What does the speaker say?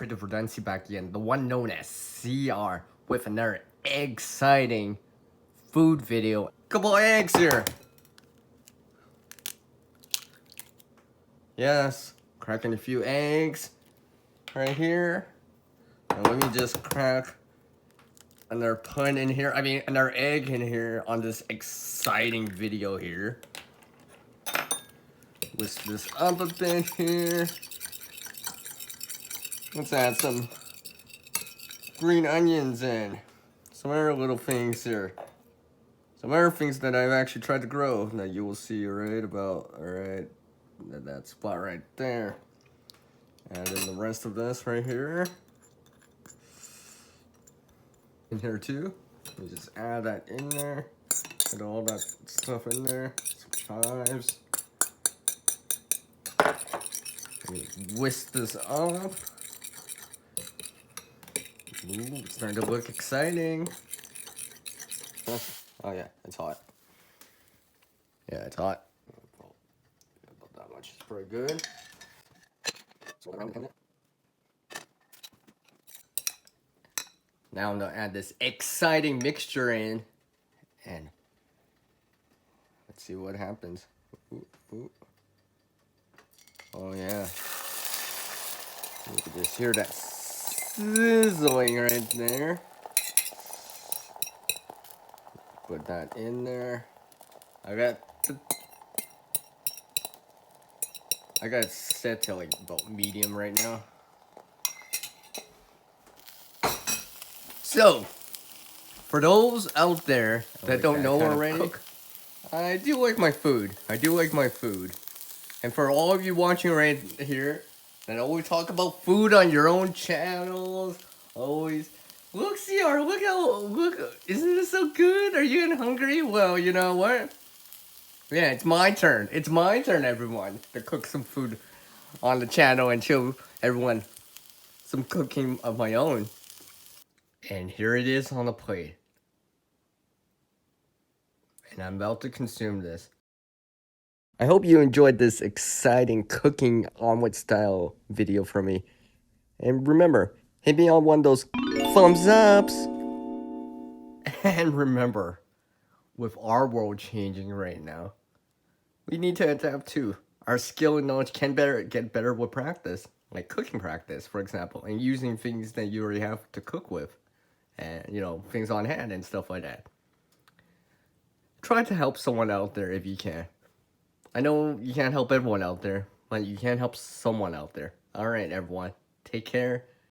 Creative Redundancy back again, the one known as CR, with another exciting food video. Couple eggs here. Yes, cracking a few eggs right here. And let me just crack another pun in here. I mean, another egg in here on this exciting video here. Whisk this up a bit here. Let's add some green onions in. Some other little things here. Some other things that I've actually tried to grow that you will see right about, alright, that spot right there. And then the rest of this right here. In here too. You just add that in there. Put all that stuff in there. Some chives. Whisk this up. Ooh, it's starting to look exciting. Oh yeah, it's hot. Yeah, it's hot. About that much is pretty good. Now I'm gonna add this exciting mixture in, and let's see what happens. Ooh, ooh. Oh yeah. You can just hear that sizzling right there. Put that in there. I got it set to like about medium right now. So, for those out there that don't know already, I do like my food. I do like my food. And for all of you watching right here that always talk about food on your own channels, always look, CR, look, isn't this so good? Are you getting hungry? Well, you know what? Yeah, it's my turn. It's my turn, everyone, to cook some food on the channel and show everyone some cooking of my own. And here it is on the plate. And I'm about to consume this. I hope you enjoyed this exciting cooking omelet style video from me. And remember, hit me on one of those thumbs ups. And remember, with our world changing right now, we need to adapt too. Our skill and knowledge can get better with practice, like cooking practice, for example, and using things that you already have to cook with, and things on hand and stuff like that. Try to help someone out there if you can. I know you can't help everyone out there, but you can help someone out there. All right, everyone, take care.